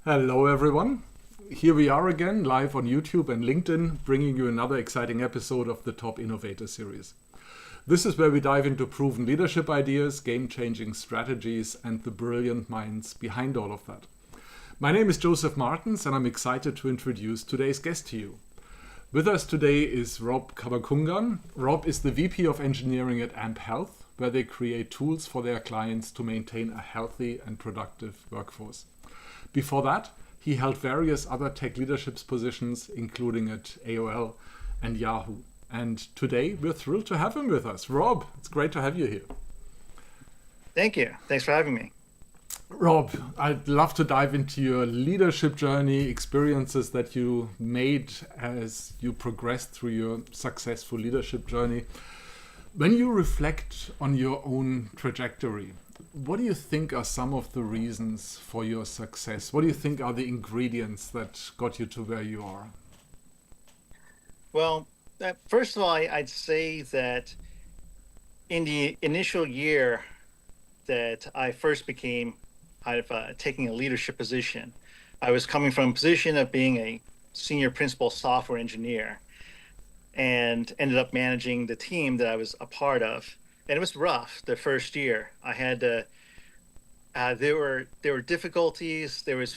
Hello, everyone. Here we are again, live on YouTube and LinkedIn, bringing you another exciting episode of the Top Innovator Series. This is where we dive into proven leadership ideas, game-changing strategies, and the brilliant minds behind all of that. My name is Josef Martens, and I'm excited to introduce today's guest to you. With us today is Rob Cabacungan. Rob is the VP of Engineering at AMP Health, where they create tools for their clients to maintain a healthy and productive workforce. Before that, he held various other tech leadership positions, including at AOL and Yahoo. And today, we're thrilled to have him with us. Rob, it's great to have you here. Thank you. Thanks for having me. Rob, I'd love to dive into your leadership journey, experiences that you made as you progressed through your successful leadership journey. When you reflect on your own trajectory, what do you think are some of the reasons for your success? What do you think are the ingredients that got you to where you are? Well, first of all, I'd say that in the initial year that I first became taking a leadership position, I was coming from a position of being a senior principal software engineer and ended up managing the team that I was a part of. And it was rough the first year. I had to, there were difficulties. There was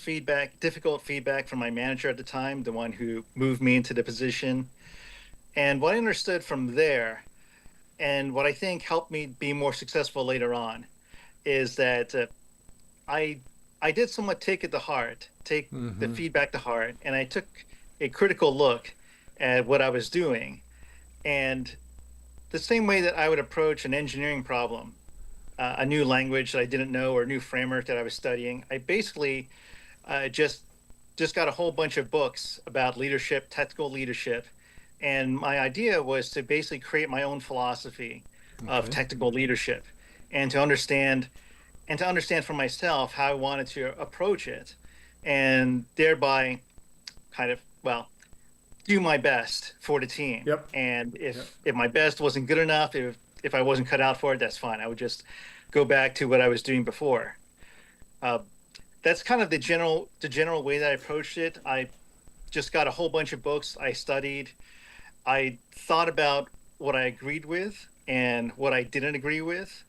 difficult feedback from my manager at the time, the one who moved me into the position. And what I understood from there, and what I think helped me be more successful later on, is that I I did somewhat take the Mm-hmm. feedback to heart, and I took a critical look at what I was doing. And the same way that I would approach an engineering problem, a new language that I didn't know or a new framework that I was studying, I basically just got a whole bunch of books about leadership, technical leadership, and my idea was to basically create my own philosophy of Okay. technical leadership and to understand for myself how I wanted to approach it, and thereby kind of, well, do my best for the team. Yep. And Yep. if my best wasn't good enough, if I wasn't cut out for it, that's fine. I would just go back to what I was doing before. Uh, that's kind of the general way that I approached it. I just got a whole bunch of books. I studied. I thought about what I agreed with and what I didn't agree with,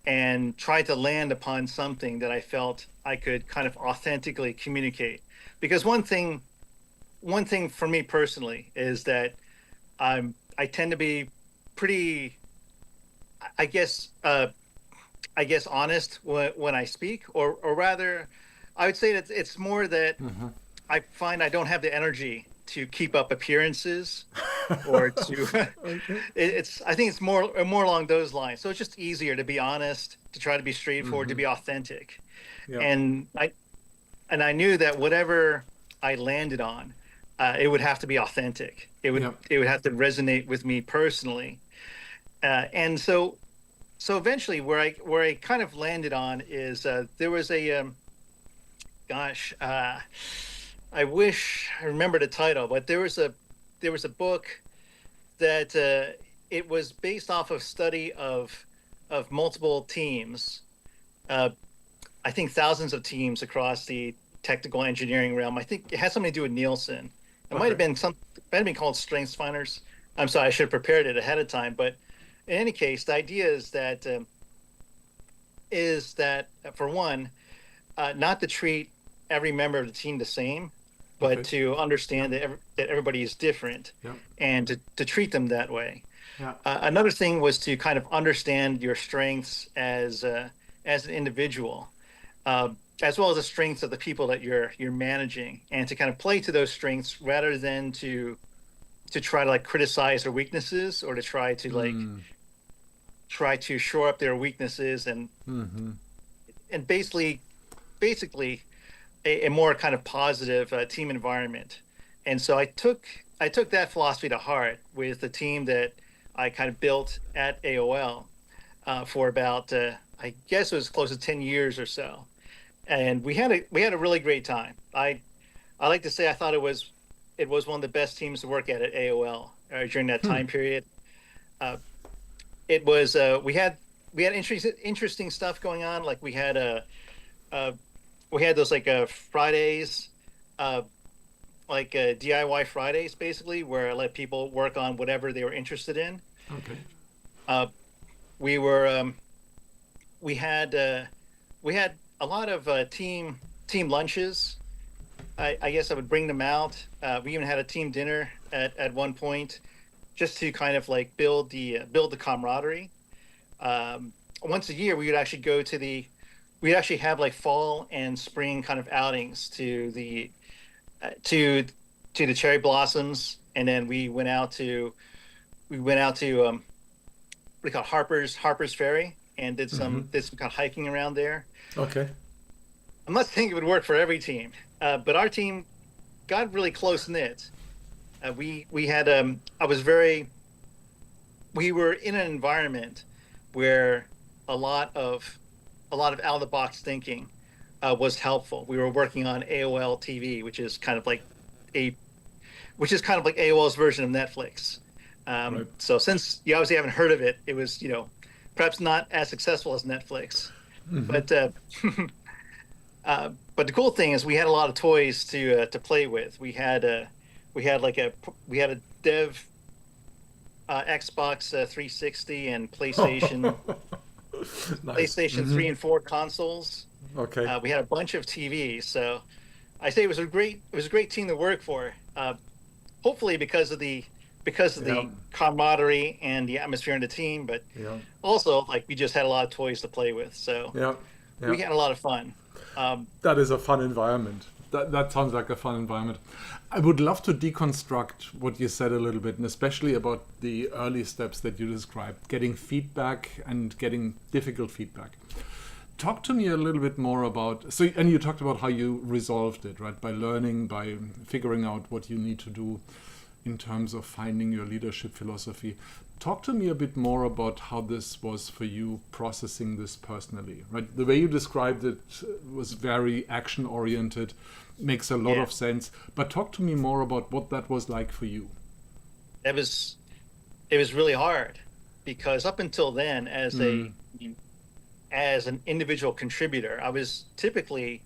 and tried to land upon something that I felt I could kind of authentically communicate. Because one thing for me personally is that I tend to be pretty, I guess, I guess honest when I speak, or rather, I would say that it's more that Mm-hmm. I find I don't have the energy to keep up appearances or to Okay. it's I think it's more along those lines. So it's just easier to be honest, to try to be straightforward, to Mm-hmm. be authentic. Yep. And I knew that whatever I landed on, it would have to be authentic. Yep. It would have to resonate with me personally. And so eventually, where I kind of landed on is there was a gosh, I wish I remember the title, but there was a book that it was based off of study of multiple teams. Uh, I think thousands of teams across the technical engineering realm. I think it has something to do with Nielsen. It Okay. might have been called Strengths Finders. I'm sorry, I should have prepared it ahead of time. But in any case, the idea is that for one, not to treat every member of the team the same, but Okay. to understand that everybody is different, Yep. and to treat them that way. Yeah. Another thing was to kind of understand your strengths as an individual, uh, as well as the strengths of the people that you're managing, and to kind of play to those strengths rather than to try to like criticize their weaknesses, or to Mm. try to shore up their weaknesses, Mm-hmm. and basically a more kind of positive team environment. And so I took that philosophy to heart with the team that I kind of built at AOL for about I guess it was close to 10 years or so, and we had a really great time. I like to say I thought it was one of the best teams to work at AOL during that Hmm. time period. Uh, it was we had interesting stuff going on. Like we had a we had those like Fridays, uh, like DIY Fridays, basically, where I let people work on whatever they were interested in. Okay. Uh, we were we had we had a lot of team lunches. I guess I would bring them out. We even had a team dinner at one point, just to kind of like build the camaraderie. Once a year, we would actually go to we'd actually have like fall and spring kind of outings to the to the cherry blossoms, and then we went out to what we call Harper's Ferry, and did some kind of hiking around there. Okay. I'm not saying it would work for every team, but our team got really close knit. We had I was very we were in an environment where a lot of out of the box thinking was helpful. We were working on AOL TV, which is kind of like AOL's version of Netflix. Right. So since you obviously haven't heard of it, it was perhaps not as successful as Netflix, but but the cool thing is we had a lot of toys to play with. We had a dev Xbox 360 and PlayStation Nice. 3 and 4 consoles. Okay. We had a bunch of TVs, so I say it was a great team to work for. Hopefully because of the camaraderie and the atmosphere in the team, but also like we just had a lot of toys to play with, so we had a lot of fun. That is a fun environment. That sounds like a fun environment. I would love to deconstruct what you said a little bit, and especially about the early steps that you described, getting feedback and getting difficult feedback. Talk to me a little bit more about, and you talked about how you resolved it, right? By learning, by figuring out what you need to do in terms of finding your leadership philosophy. Talk to me a bit more about how this was for you processing this personally, right? The way you described it was very action oriented, makes a lot of sense, but talk to me more about what that was like for you. It was really hard because up until then, as an individual contributor, I was typically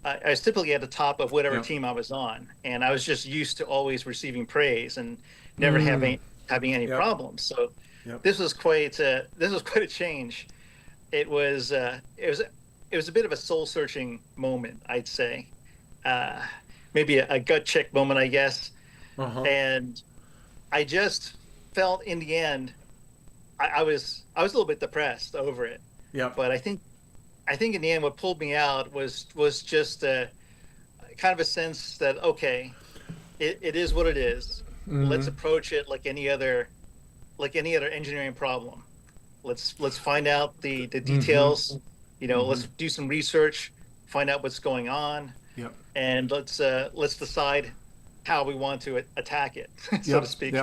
at the top of whatever team I was on, and I was just used to always receiving praise and never having any problems. So this was quite a change. It was a bit of a soul searching moment, I'd say. Maybe a gut check moment, I guess. And I just felt in the end, I was a little bit depressed over it. Yeah. But I think in the end, what pulled me out was just kind of a sense that, okay, it is what it is. Let's approach it like any other engineering problem. Let's find out the details. Let's do some research, find out what's going on, and let's decide how we want to attack it, so to speak.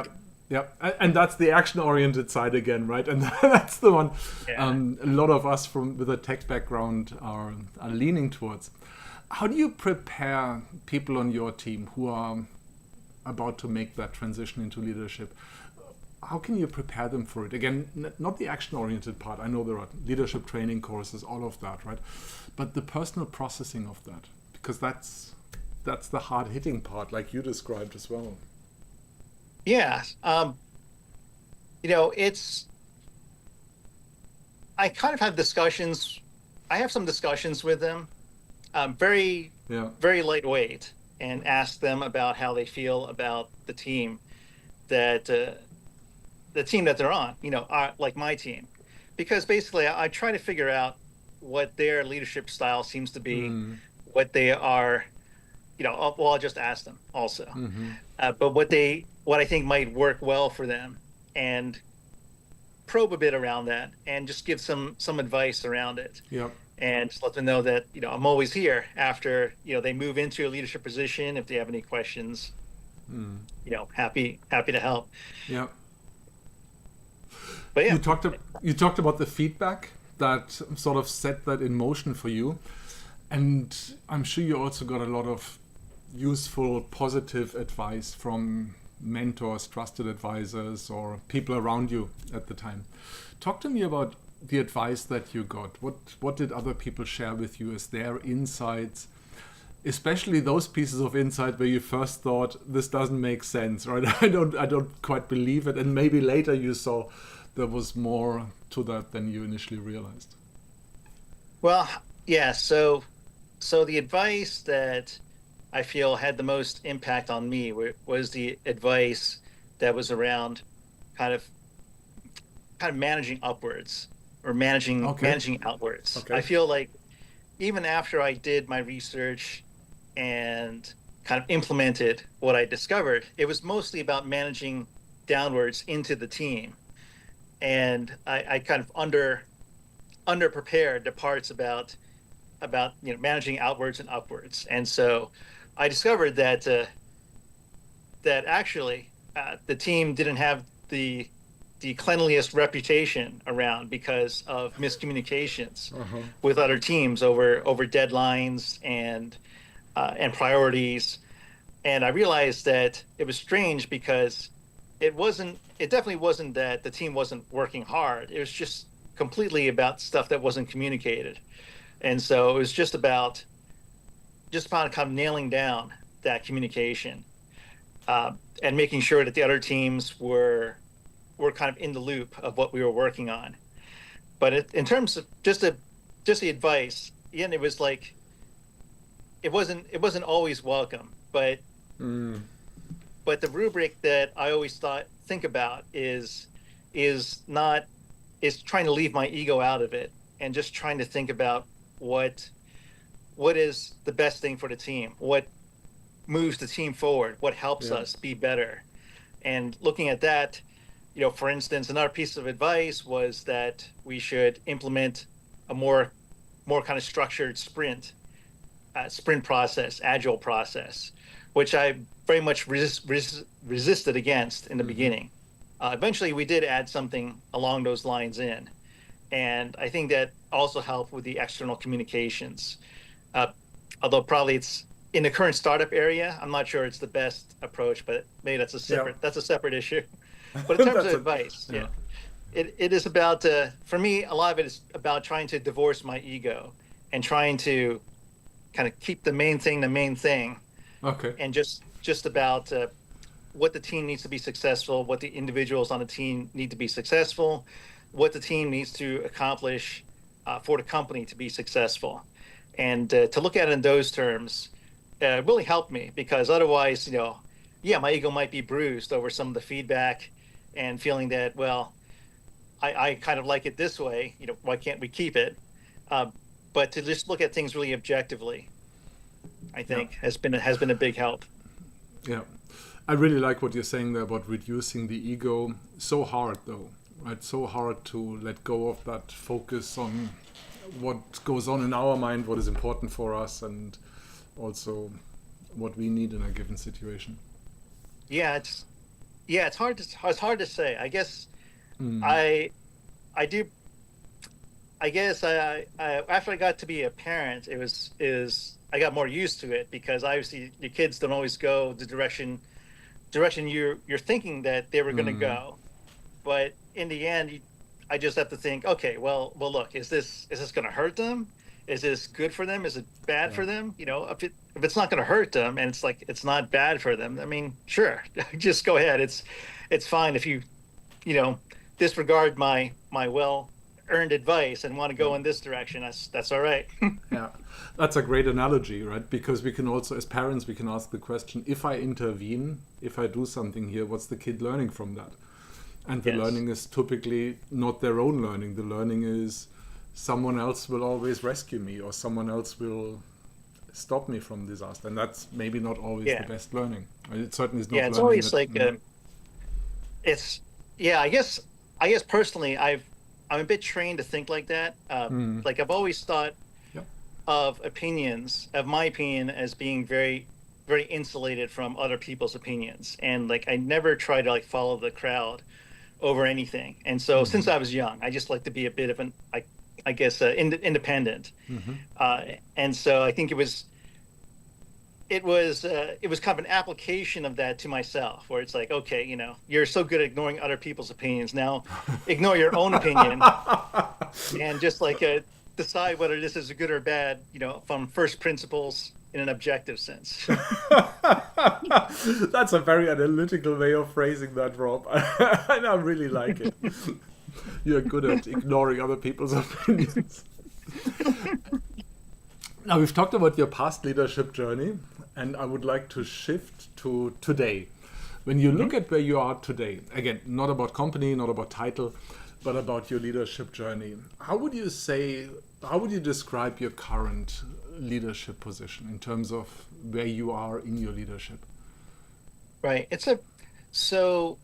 Yeah, and that's the action-oriented side again, right? And that's the one a lot of us with a tech background are leaning towards. How do you prepare people on your team who are about to make that transition into leadership? How can you prepare them for it? Again, not the action-oriented part. I know there are leadership training courses, all of that, right? But the personal processing of that, because that's the hard-hitting part, like you described as well. Yeah. I kind of have discussions. I have some discussions with them, very lightweight, and ask them about how they feel about the team that they're on, like my team, because basically I try to figure out what their leadership style seems to be, what they are, I'll just ask them also, but what I think might work well for them, and probe a bit around that, and just give some advice around it. And just let them know that, I'm always here after, they move into a leadership position. If they have any questions, happy to help. Yeah. But yeah. You talked about the feedback that sort of set that in motion for you. And I'm sure you also got a lot of useful, positive advice from mentors, trusted advisors, or people around you at the time. Talk to me about the advice that you got? What did other people share with you as their insights? Especially those pieces of insight where you first thought this doesn't make sense, right? I don't quite believe it, and maybe later you saw there was more to that than you initially realized. Well, yeah. So the advice that I feel had the most impact on me was the advice that was around kind of managing upwards or managing outwards. Okay. I feel like even after I did my research and kind of implemented what I discovered, it was mostly about managing downwards into the team. And I kind of under prepared the parts about managing outwards and upwards. And so I discovered that that actually the team didn't have the cleanliest reputation around because of miscommunications with other teams over deadlines and priorities. And I realized that it was strange because it definitely wasn't that the team wasn't working hard. It was just completely about stuff that wasn't communicated. And so it was just about kind of nailing down that communication and making sure that the other teams were kind of in the loop of what we were working on. But in terms of just the advice, again, it was like it wasn't always welcome, but the rubric that I always think about is trying to leave my ego out of it and just trying to think about what is the best thing for the team, what moves the team forward, what helps us be better. And looking at that, for instance, another piece of advice was that we should implement a more kind of structured sprint process, agile process, which I very much resisted against in the beginning. Eventually, we did add something along those lines in, and I think that also helped with the external communications. Although probably it's in the current startup area, I'm not sure it's the best approach, but maybe that's a separate issue. But in terms of advice, it is about, for me, a lot of it is about trying to divorce my ego and trying to kind of keep the main thing. Okay. And just about what the team needs to be successful, what the individuals on the team need to be successful, what the team needs to accomplish for the company to be successful. And to look at it in those terms really helped me, because otherwise, my ego might be bruised over some of the feedback and feeling that, well, I kind of like it this way, why can't we keep it? But to just look at things really objectively, I think has been a big help. Yeah. I really like what you're saying there about reducing the ego. So hard though, right? So hard to let go of that focus on what goes on in our mind, what is important for us, and also what we need in a given situation. Yeah, it's hard to say. I guess I guess after I got to be a parent, I got more used to it, because obviously your kids don't always go the direction you're thinking that they were going to go, but in the end, I just have to think, okay, well, look, is this going to hurt them? Is this good for them? Is it bad for them? If it's not going to hurt them, and it's not bad for them, I mean, sure, just go ahead. It's fine if you disregard my well-earned advice and want to go in this direction. That's all right. Yeah, that's a great analogy, right? Because we can also, as parents, we can ask the question: if I intervene, if I do something here, what's the kid learning from that? And the learning is typically not their own learning. The learning is someone else will always rescue me, or someone else will stop me from disaster. And that's maybe not always the best learning. It certainly is not. Yeah, it's always that, I guess personally, I'm a bit trained to think like that. Like I've always thought of my opinion as being very, very insulated from other people's opinions. And like, I never try to follow the crowd over anything. And so since I was young, I just like to be a bit of an, I guess, independent. And so I think it was kind of an application of that to myself, where it's like, okay, you're so good at ignoring other people's opinions. Now ignore your own opinion and just like decide whether this is good or bad, from first principles in an objective sense. That's a very analytical way of phrasing that, Rob. And I really like it. You're good at ignoring other people's opinions. Now, we've talked about your past leadership journey, and I would like to shift to today. When you look at where you are today, again, not about company, not about title, but about your leadership journey, how would you describe your current leadership position in terms of where you are in your leadership? Right. So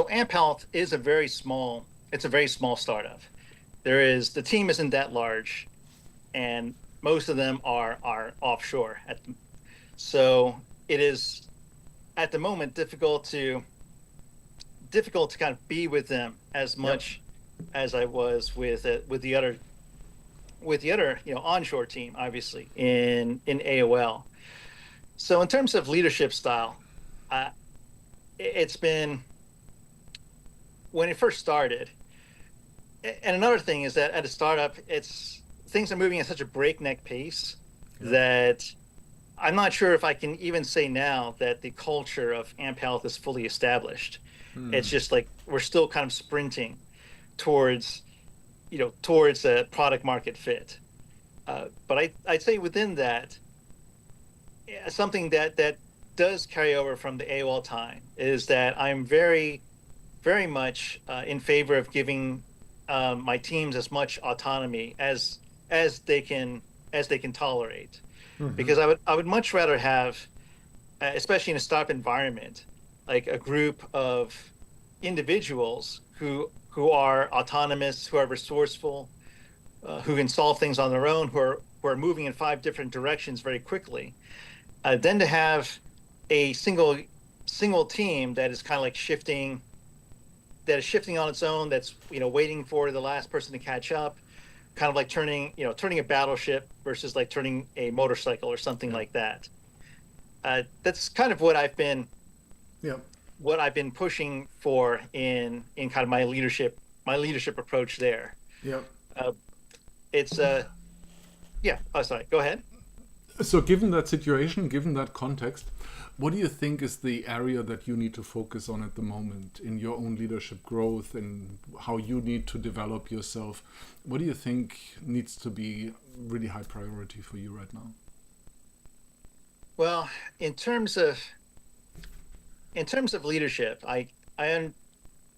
Amp Health is it's a very small startup. The team isn't that large, and most of them are offshore. So it is at the moment difficult to kind of be with them as much as I was with the other onshore team, obviously in AOL. So in terms of leadership style, it's been, when it first started, and another thing is that at a startup, things are moving at such a breakneck pace that I'm not sure if I can even say now that the culture of Amp Health is fully established. It's just like we're still kind of sprinting towards a product market fit. But I'd say within that, something that does carry over from the AOL time is that I'm very, very much in favor of giving my teams as much autonomy as they can tolerate, because I would much rather have, especially in a startup environment, like a group of individuals who are autonomous, who are resourceful, who can solve things on their own, who are moving in 5 different directions very quickly, than to have a single team that is kind of like shifting on its own, that's waiting for the last person to catch up, kind of like turning a battleship versus like turning a motorcycle or something like that. That's kind of what I've been pushing for in kind of my leadership approach there. It's oh, sorry, go ahead. So given that situation, given that context, what do you think is the area that you need to focus on at the moment in your own leadership growth and how you need to develop yourself? What do you think needs to be really high priority for you right now? Well, in terms of leadership,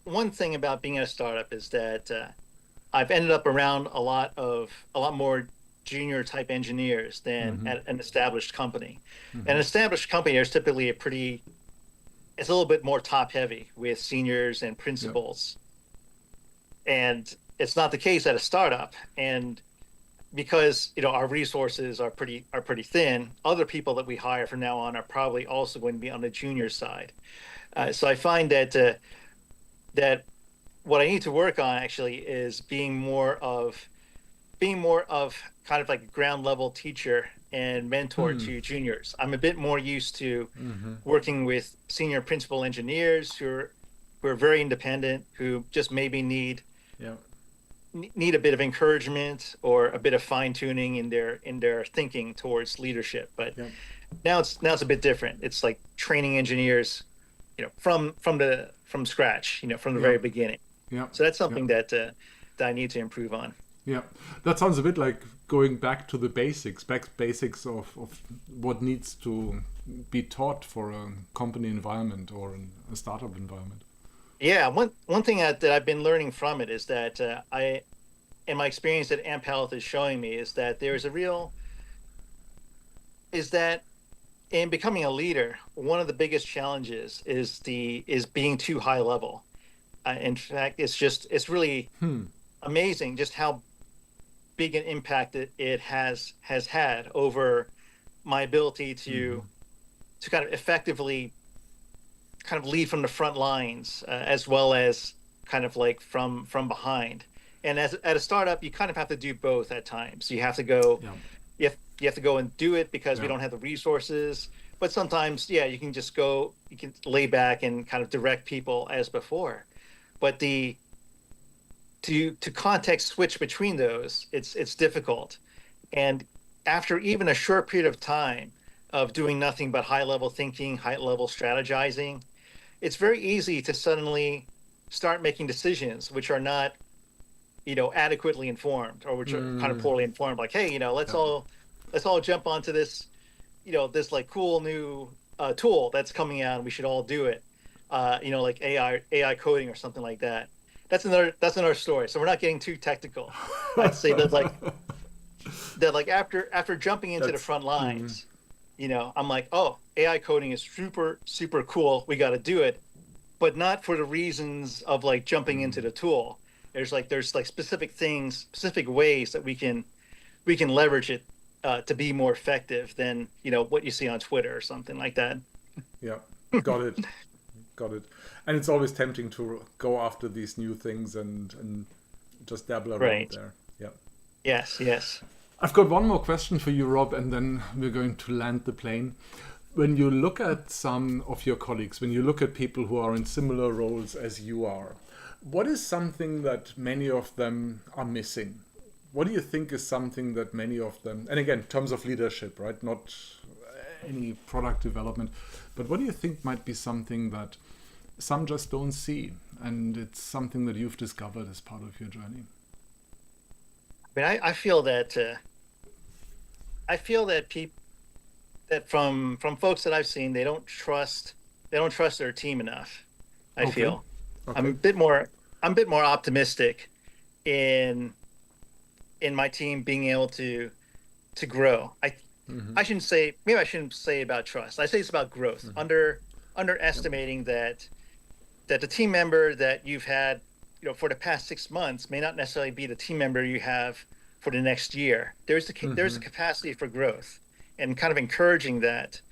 one thing about being a startup is that I've ended up around a lot more junior type engineers than at an established company. An established company is typically it's a little bit more top heavy with seniors and principals. And it's not the case at a startup. And because our resources are pretty thin, other people that we hire from now on are probably also going to be on the junior side. So I find that what I need to work on actually is being more of kind of like a ground level teacher and mentor to juniors. I'm a bit more used to working with senior principal engineers who are very independent, who just maybe need a bit of encouragement or a bit of fine tuning in their thinking towards leadership. But now it's a bit different. It's like training engineers, from scratch, from the very beginning. So that's something that I need to improve on. Yeah, that sounds a bit like going back to the basics of what needs to be taught for a company environment or a startup environment. Yeah, one thing that I've been learning from it is that in my experience that Amp Health is showing me, is that in becoming a leader, one of the biggest challenges is being too high level. In fact, it's really amazing just how big an impact it has had over my ability to kind of effectively kind of lead from the front lines, as well as kind of like from behind. And at a startup, you kind of have to do both at times. You have to go, you have to go and do it because we don't have the resources. But sometimes, you can just go, you can lay back and kind of direct people as before. But the to context switch between those, it's difficult. And after even a short period of time of doing nothing but high level thinking, high level strategizing, it's very easy to suddenly start making decisions which are not, adequately informed, or which are kind of poorly informed. Like, hey, let's all jump onto this, this like cool new tool that's coming out, and we should all do it. Like AI coding or something like that. That's another story. So we're not getting too technical. I'd say that after jumping into the front lines, I'm like, oh, AI coding is super, super cool. We got to do it, but not for the reasons of like jumping into the tool. There's specific things, specific ways that we can leverage it to be more effective than, what you see on Twitter or something like that. Yeah, got it. Got it. And it's always tempting to go after these new things and just dabble around there. Yeah. Yes. I've got one more question for you, Rob, and then we're going to land the plane. When you look at some of your colleagues, when you look at people who are in similar roles as you are, what is something that many of them are missing? What do you think is something that many of them, and again, in terms of leadership, right? Not any product development, but what do you think might be something that some just don't see, and it's something that you've discovered as part of your journey? I mean, I feel that people that from folks that I've seen, they don't trust their team enough. I feel. Okay. I'm a bit more optimistic in my team being able to grow. I shouldn't say about trust. I say it's about growth. Underestimating that the team member that you've had, for the past 6 months may not necessarily be the team member you have for the next year. There's a capacity for growth, and kind of encouraging that.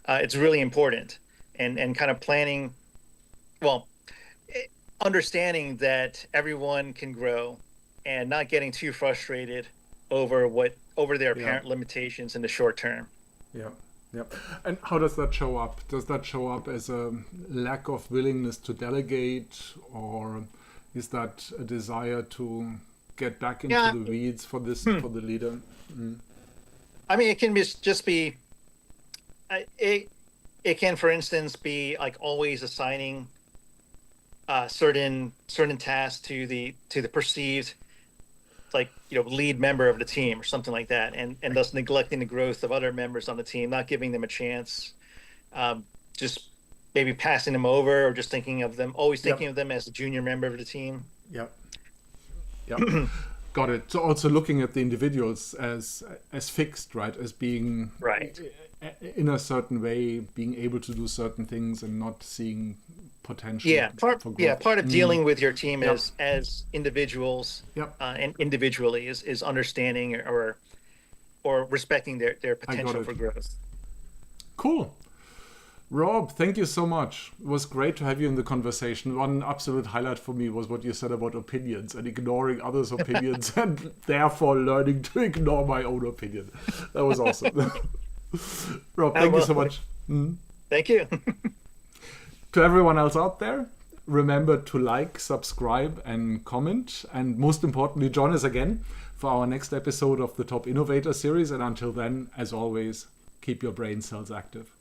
It's really important, and kind of planning. Well, understanding that everyone can grow, and not getting too frustrated over their apparent limitations in the short term. Yeah. And how does that show up? Does that show up as a lack of willingness to delegate, or is that a desire to get back into the weeds for the leader? I mean, it can just be. It can, for instance, be like always assigning certain tasks to the perceived, like, lead member of the team or something like that, and thus neglecting the growth of other members on the team, not giving them a chance, just maybe passing them over, or just thinking of them as a junior member of the team. Yep. Got it. So also looking at the individuals as fixed, right? As being in a certain way, being able to do certain things and not seeing potential. Part of dealing with your team as individuals, and individually is understanding or respecting their potential for growth. Cool. Rob, thank you so much. It was great to have you in the conversation. One absolute highlight for me was what you said about opinions and ignoring others' opinions and therefore learning to ignore my own opinion. That was awesome. Rob, thank you so much. Thank you. To everyone else out there, remember to like, subscribe, and comment. And most importantly, join us again for our next episode of the Top Innovator Series. And until then, as always, keep your brain cells active.